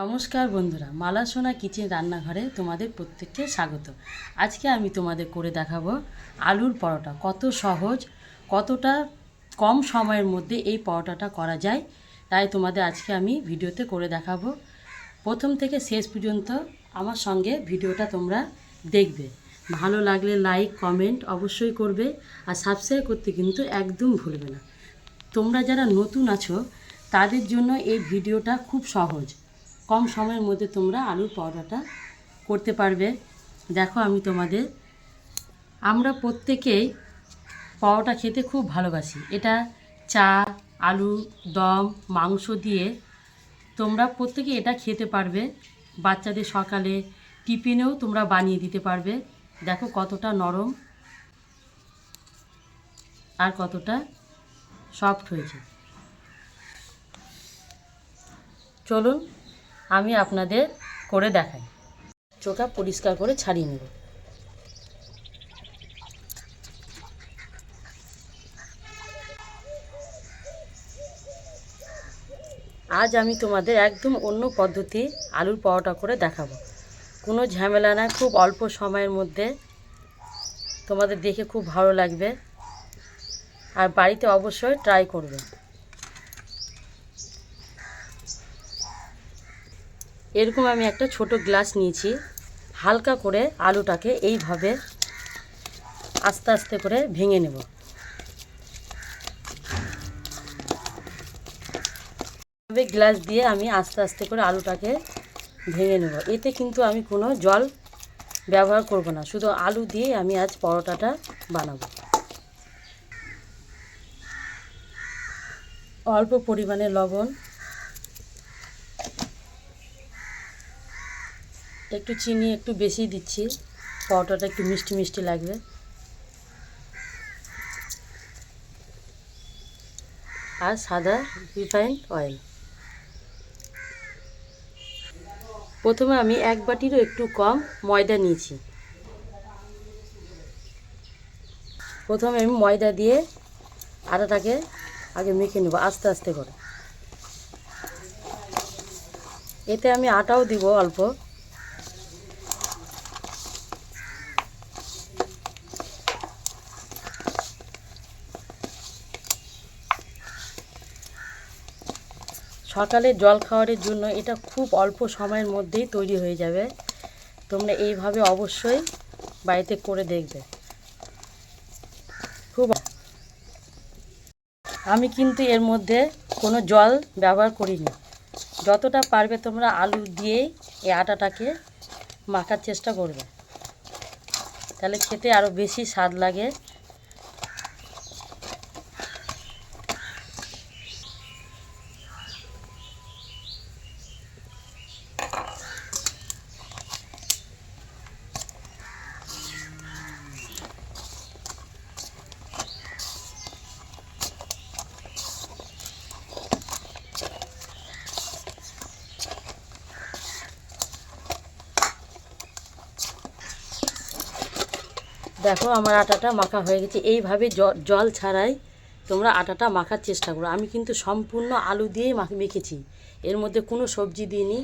নমস্কার বন্ধুরা, মালা সোনা কিচেন রান্নাঘরে তোমাদের প্রত্যেককে স্বাগত। আজকে আমি তোমাদের করে দেখাবো আলুর পরোটা। কত সহজ, কতটা কম সময়ের মধ্যে এই পরোটাটা করা যায়, তাই তোমাদের আজকে আমি ভিডিওতে করে দেখাবো। প্রথম থেকে শেষ পর্যন্ত আমার সঙ্গে ভিডিওটা তোমরা দেখবে। ভালো লাগলে লাইক কমেন্ট অবশ্যই করবে, আর সাবস্ক্রাইব করতে কিন্তু একদম ভুলবে না। তোমরা যারা নতুন আছো তাদের জন্য এই ভিডিওটা খুব সহজ। কম সময়ের মধ্যে তোমরা আলুর পরোটাটা করতে পারবে। দেখো, আমরা প্রত্যেকেই পরোটা খেতে খুব ভালোবাসি। এটা চা, আলু দম, মাংস দিয়ে তোমরা প্রত্যেকে এটা খেতে পারবে। বাচ্চাদের সকালে টিফিনেও তোমরা বানিয়ে দিতে পারবে। দেখো কতটা নরম আর কতটা সফট হয়েছে। চলুন আমি আপনাদের করে দেখাই। চোখা পরিষ্কার করে ছাড়িয়ে নেব। আজ আমি তোমাদের একদম অন্য পদ্ধতি আলুর পরোটা করে দেখাবো। কোনো ঝামেলা না, খুব অল্প সময়ের মধ্যে তোমাদের দেখে খুব ভালো লাগবে, আর বাড়িতে অবশ্যই ট্রাই করবে। এরকম আমি একটা ছোট গ্লাস নিয়েছি। হালকা করে আলুটাকে এইভাবে আস্তে আস্তে করে ভেঙে নেব। গ্লাস দিয়ে আমি আস্তে আস্তে করে আলুটাকে ভেঙে নেব। এতে কিন্তু আমি কোনো জল ব্যবহার করব না, শুধু আলু দিয়ে আমি আজ পরোটাটা বানাবো। অল্প পরিমাণে লবণ, একটু চিনি একটু বেশি দিচ্ছি, পরোটাটা একটু মিষ্টি মিষ্টি লাগবে। আর সাদা রিফাইন্ড অয়েল। প্রথমে আমি এক বাটিরও একটু কম ময়দা নিয়েছি। প্রথমে আমি ময়দা দিয়ে আটাটাকে আগে মেখে নেব আস্তে আস্তে করে। এতে আমি আটাও দিব অল্প। সকালে জল খাওয়ারের জন্য এটা খুব অল্প সময়ের মধ্যেই তৈরি হয়ে যাবে। তোমরা এইভাবে অবশ্যই বাড়িতে করে দেখবে। আমি কিন্তু এর মধ্যে কোনো জল ব্যবহার করিনি। যতটা পারবে তোমরা আলু দিয়েই এই আটাটাকে মাখার চেষ্টা করবে, তাহলে খেতে আরও বেশি স্বাদ লাগে। দেখো আমার আটাটা মাখা হয়ে গেছে। এইভাবে জল ছাড়াই তোমরা আটাটা মাখার চেষ্টা করো। আমি কিন্তু সম্পূর্ণ আলু দিয়েই মেখেছি, এর মধ্যে কোনো সবজি দিইনি।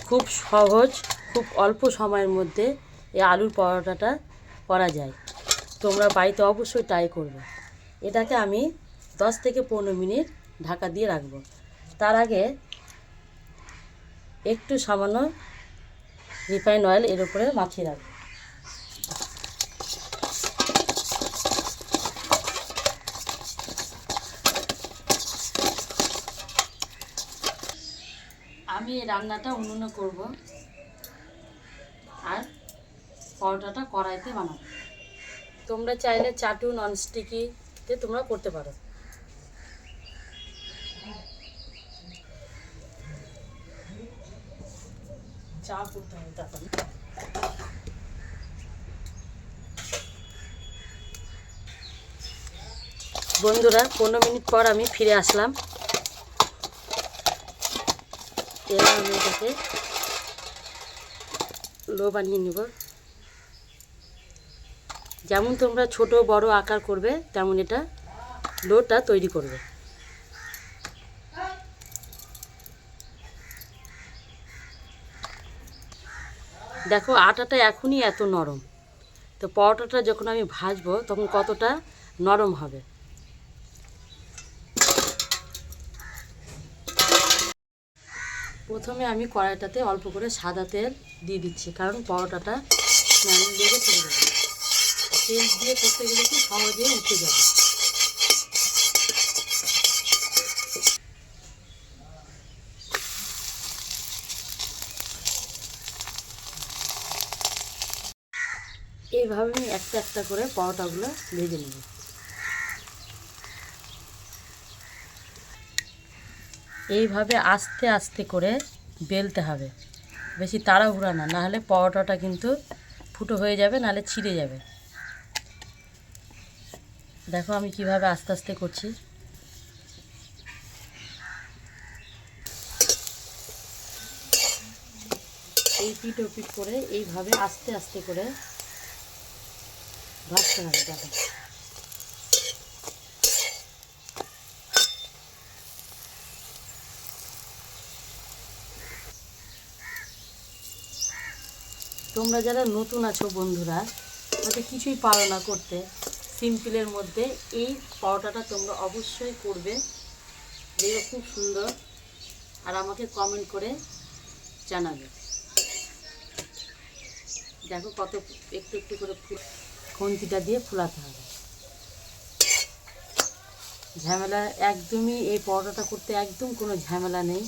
খুব সহজ, খুব অল্প সময়ের মধ্যে এই আলুর পরোটাটা করা যায়। তোমরা বাড়িতে অবশ্যই ট্রাই করবে। এটাকে আমি 10 থেকে 15 মিনিট ঢাকা দিয়ে রাখবো। তার আগে একটু সামান্য রিফাইন্ড অয়েল এর উপরে মাখিয়ে রাখবো। আমি এই রান্নাটা উনুনে করব, আর পরোটাটা কড়াইতে বানাবো। তোমরা চাইলে চাটু ননস্টিকিতে তোমরা করতে পারো। চা করতে হবে তখন। বন্ধুরা 15 মিনিট পর আমি ফিরে আসলাম। এবার আমি এটাকে লো বানিয়ে নেব। যেমন তোমরা ছোট বড় আকার করবে তেমন এটা লোটা তৈরি করবে। দেখো আটাটা এখনই এত নরম, তো পরোটাটা যখন আমি ভাজবো তখন কতটা নরম হবে। প্রথমে আমি কড়াইটাতে অল্প করে সাদা তেল দিয়ে দিচ্ছি, কারণ পরোটাটা লেগে চলে যাবে। তেল দিয়ে করতে গেলে কি সহজে উঠে যাবে। এইভাবে আমি একটা একটা করে পরোটাগুলো ভেজে নেব। এইভাবে আস্তে আস্তে করে বেলতে হবে, বেশি তাড়াহুড়া না, নাহলে পরোটাটা কিন্তু ফুটো হয়ে যাবে, নাহলে ছিঁড়ে যাবে। দেখো আমি কিভাবে আস্তে আস্তে করছি। এই পিঠ ও পিঠ করে এইভাবে আস্তে আস্তে করে ভাজতে হবে। দেখো তোমরা যারা নতুন আছো বন্ধুরা, হয়তো কিছুই পারো না করতে, সিম্পলের মধ্যে এই পরোটাটা তোমরা অবশ্যই করবে, দেখবে খুব সুন্দর, আর আমাকে কমেন্ট করে জানাবে। দেখো কত একটু একটু করে খুন্তিটা দিয়ে ফুলাতে হবে। ঝামেলা একদমই, এই পরোটাটা করতে একদম কোনো ঝামেলা নেই।